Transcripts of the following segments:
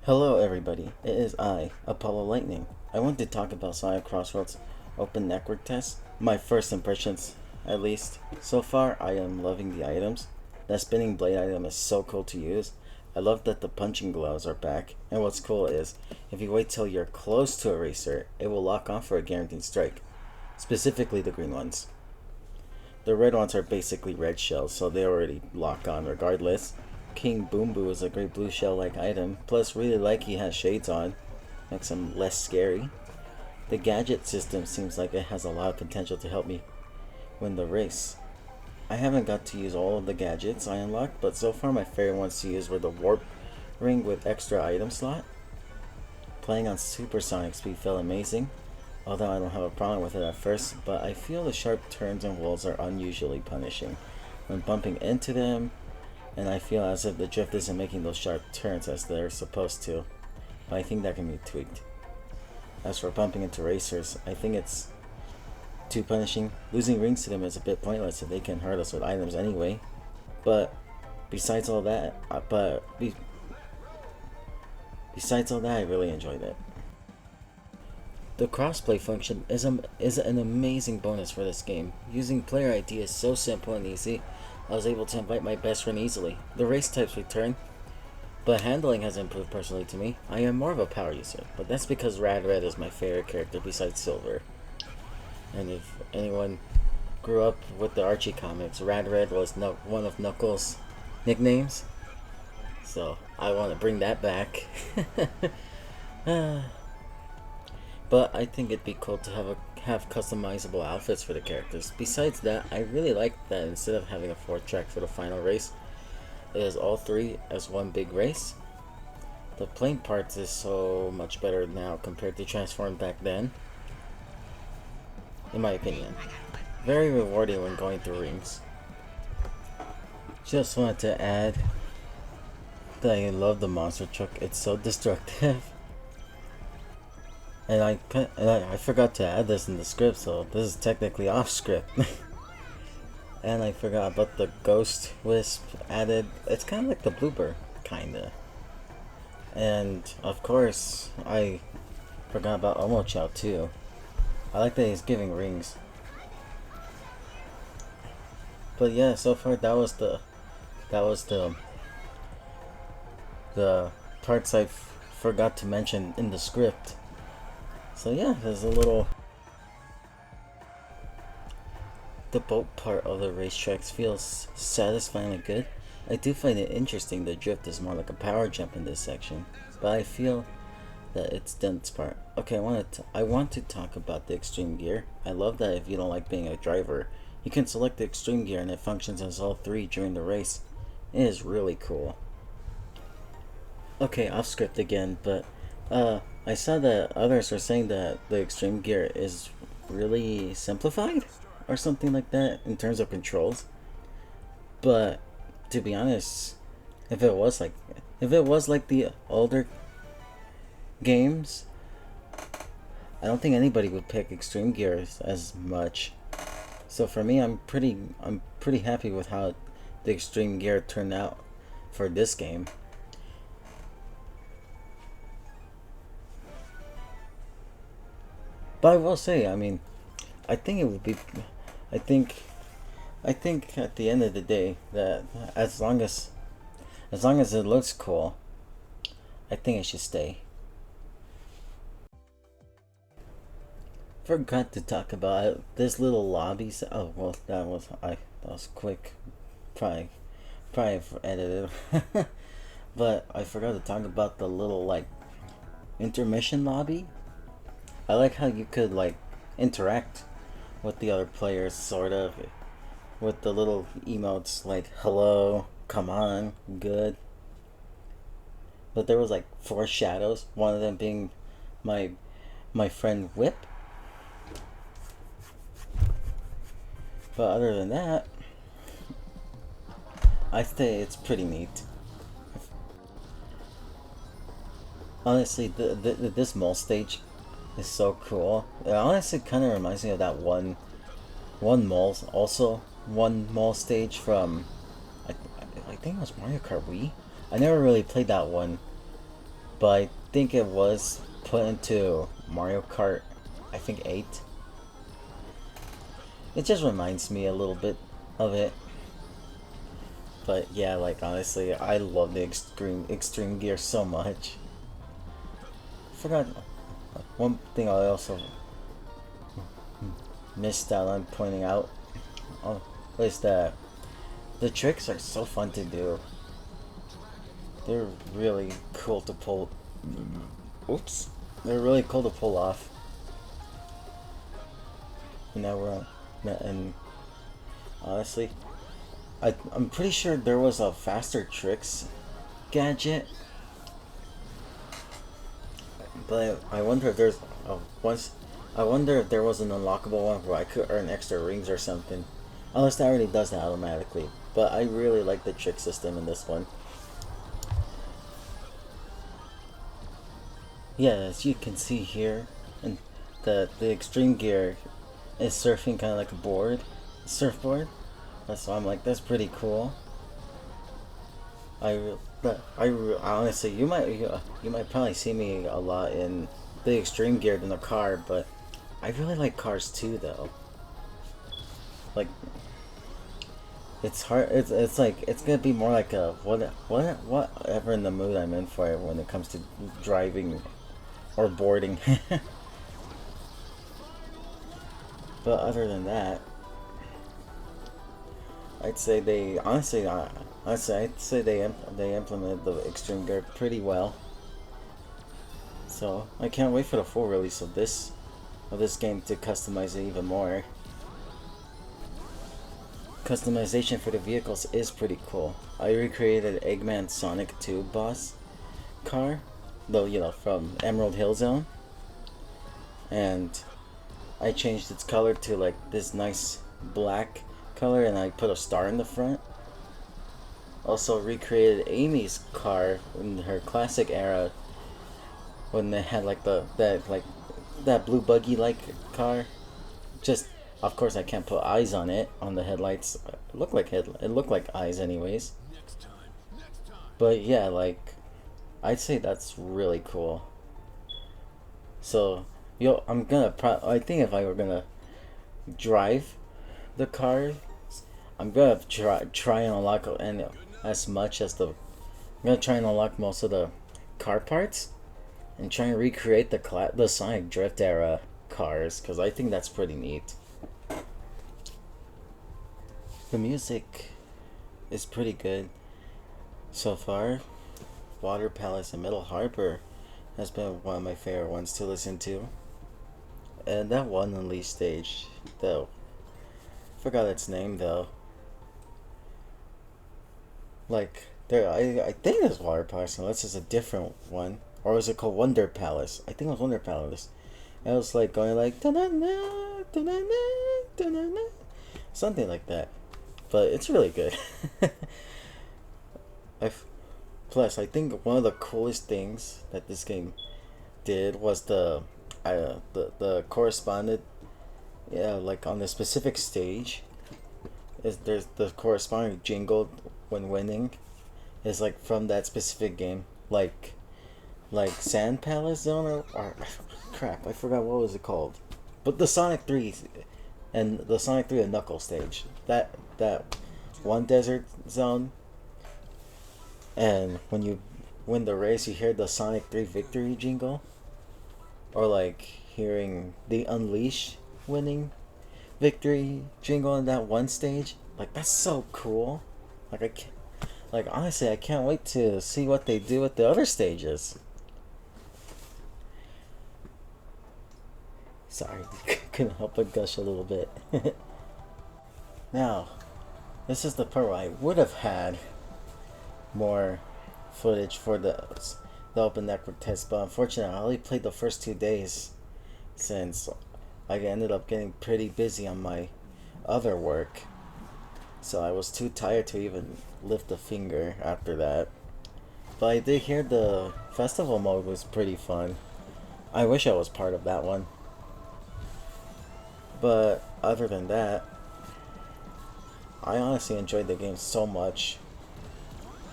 Hello everybody, it is I, Apollo Lightning. I want to talk about Sonic Crossworlds Open Network Test. My first impressions, at least. So far, I am loving the items. That spinning blade item is so cool to use. I love that the punching gloves are back, and what's cool is, if you wait till you're close to a racer, it will lock on for a guaranteed strike. Specifically the green ones. The red ones are basically red shells, so they already lock on regardless. King Boom Boo is a great blue shell-like item, plus really like he has shades on, makes him less scary. The gadget system seems like it has a lot of potential to help me win the race. I haven't got to use all of the gadgets I unlocked, but so far my favorite ones to use were the warp ring with extra item slot. Playing on supersonic speed felt amazing, although I don't have a problem with it at first, but I feel the sharp turns and walls are unusually punishing when bumping into them, and I feel as if the drift isn't making those sharp turns as they're supposed to, but I think that can be tweaked. As for bumping into racers, I think it's too punishing. Losing rings to them is a bit pointless if they can hurt us with items anyway, but besides all that, I really enjoyed it. The crossplay function is an amazing bonus for this game. Using player ID is so simple and easy. I was able to invite my best friend easily. The race types return, but handling has improved personally to me. I am more of a power user, but that's because Rad Red is my favorite character besides Silver. And if anyone grew up with the Archie comics, Rad Red was one of Knuckles' nicknames. So I want to bring that back. But I think it'd be cool to have customizable outfits for the characters. Besides that, I really like that instead of having a 4-track for the final race, it is all 3 as one big race. The playing parts is so much better now compared to Transform back then, in my opinion. Very rewarding when going through rings. Just wanted to add that I love the monster truck, it's so destructive. And I forgot to add this in the script, so this is technically off script. And I forgot about the Ghost Wisp added. It's kind of like the Blooper, kinda. And of course, I forgot about Omochao too. I like that he's giving rings. But yeah, so far that was the parts I forgot to mention in the script. So yeah, there's a little... The boat part of the racetracks feels satisfyingly good. I do find it interesting the drift is more like a power jump in this section, but I feel that it's done its part. Okay, I want to talk about the extreme gear. I love that if you don't like being a driver, you can select the extreme gear and it functions as all 3 during the race. It is really cool. Okay, off script again, but I saw that others were saying that the extreme gear is really simplified or something like that in terms of controls. But to be honest, if it was like the older games, I don't think anybody would pick extreme gear as much. So for me, I'm pretty happy with how the extreme gear turned out for this game. But I will say, I mean, I think it would be, I think at the end of the day that as long as it looks cool, I think it should stay. Forgot to talk about it. This little lobby. Oh well, that was quick. Probably edited. But I forgot to talk about the little like intermission lobby. I like how you could like interact with the other players, sort of, with the little emotes like hello, come on, good. But there was like 4 shadows, one of them being my friend Whip. But other than that, I say it's pretty neat. Honestly, this mall stage is so cool. It honestly kind of reminds me of that one mall stage from I think it was Mario Kart Wii. I never really played that one, but I think it was put into Mario Kart, I think 8. It just reminds me a little bit of it. But yeah, like honestly, I love the extreme gear so much. Forgot one thing I also missed out on pointing out. Oh, is that the tricks are so fun to do. They're really cool to pull. Oops, they're really cool to pull off. You know, and honestly, I'm pretty sure there was a faster tricks gadget, but I wonder if there's once. I wonder if there was an unlockable one where I could earn extra rings or something. Unless that already does that automatically. But I really like the trick system in this one. Yeah, as you can see here, and the extreme gear is surfing kind of like a surfboard. So I'm like, that's pretty cool. Honestly, you might probably see me a lot in the extreme gear than the car, but I really like cars too, though. Like, it's hard. It's like it's gonna be more like a whatever in the mood I'm in for it when it comes to driving or boarding. But other than that, I'd say they honestly, I'd say they implemented the extreme gear pretty well. So I can't wait for the full release of this game to customize it even more. Customization for the vehicles is pretty cool. I recreated Eggman Sonic 2 boss car, though from Emerald Hill Zone, and I changed its color to like this nice black color, and I put a star in the front. Also recreated Amy's car in her classic era when they had like that blue buggy like car. Just of course I can't put eyes on it on the headlights. It looked like eyes anyways. But yeah, like I'd say that's really cool. So I think if I were gonna drive the car, I'm gonna try and unlock as much as I'm gonna try and unlock most of the car parts and try and recreate the Sonic Drift era cars, because I think that's pretty neat. The music is pretty good so far. Water Palace and Middle Harbor has been one of my favorite ones to listen to. And that one Unleashed stage, though, forgot its name though. Like I think it's Water Palace unless it's a different one, or was it called Wonder Palace? I think it was Wonder Palace. And it was like going like da-na-na, da-na-na, da-na-na, something like that. But it's really good. Plus, I think one of the coolest things that this game did was the correspondent, yeah, like on the specific stage, there's the corresponding jingle when winning, is like from that specific game, like Sand Palace Zone or crap, I forgot what was it called, but the Sonic 3 and Knuckles stage, that one desert zone. And when you win the race, you hear the Sonic 3 victory jingle. Or like hearing the Unleash winning victory jingle in that one stage. Like, that's so cool. Honestly, I can't wait to see what they do with the other stages. Sorry, couldn't help but gush a little bit. Now, this is the part where I would have had more footage for the open network test, but unfortunately I only played the first 2 days since I ended up getting pretty busy on my other work, so I was too tired to even lift a finger after that. But I did hear the festival mode was pretty fun. I wish I was part of that one. But other than that, I honestly enjoyed the game so much.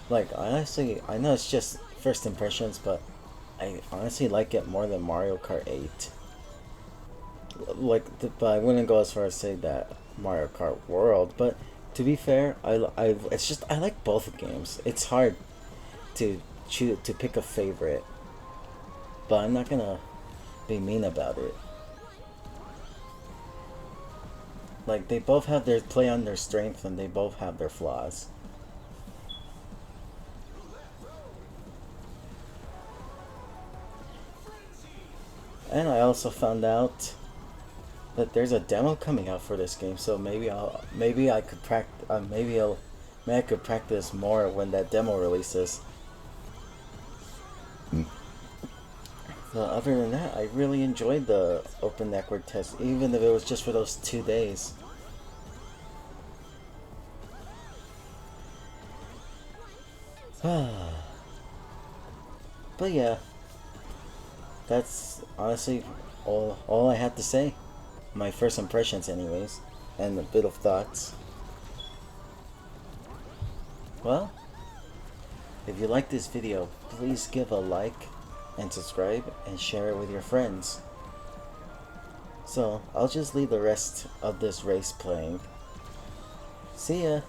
Like, honestly, I know it's just first impressions, but I honestly like it more than Mario Kart 8. But I wouldn't go as far as say that Mario Kart World. But to be fair, it's just I like both games. It's hard to choose to pick a favorite, but I'm not gonna be mean about it. Like they both have their play on their strengths and they both have their flaws. And I also found out that there's a demo coming out for this game, so maybe I could practice maybe I could practice more when that demo releases. So other than that, I really enjoyed the open network test, even if it was just for those 2 days. But yeah, that's honestly all I had to say. My first impressions anyways, and a bit of thoughts. Well, if you like this video, please give a like and subscribe and share it with your friends. So, I'll just leave the rest of this race playing. See ya!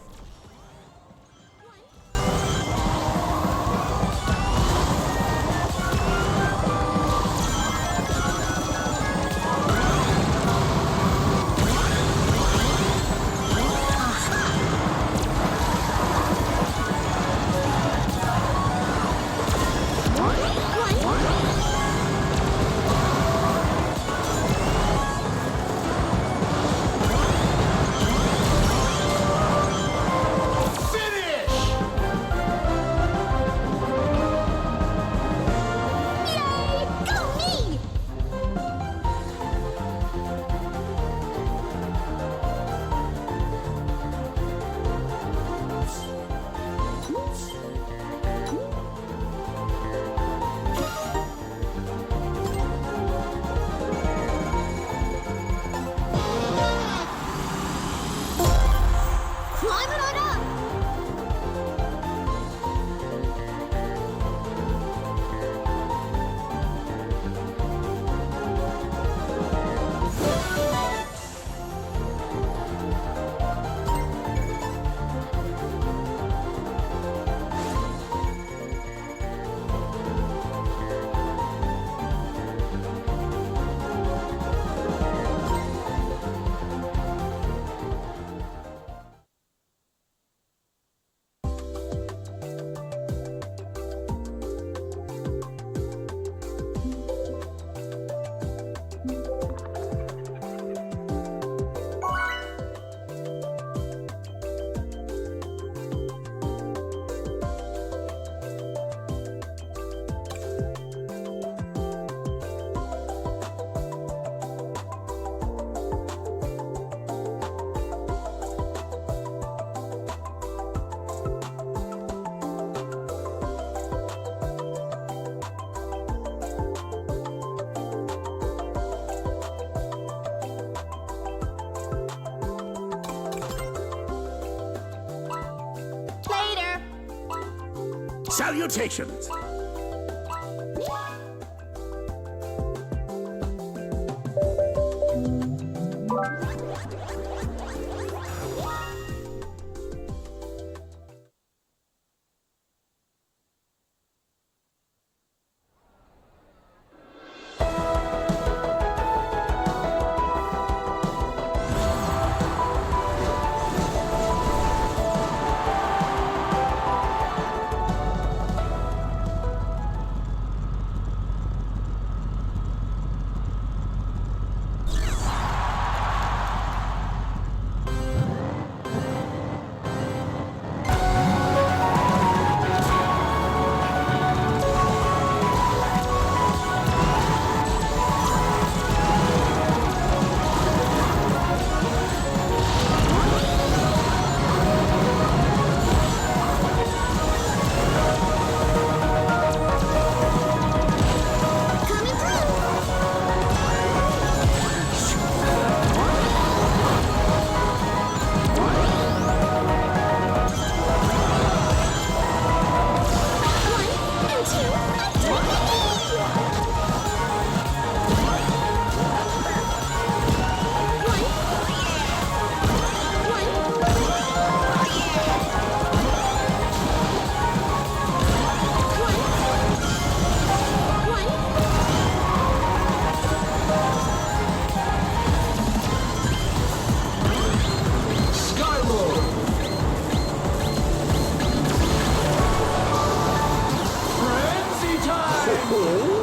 Salutations! Two.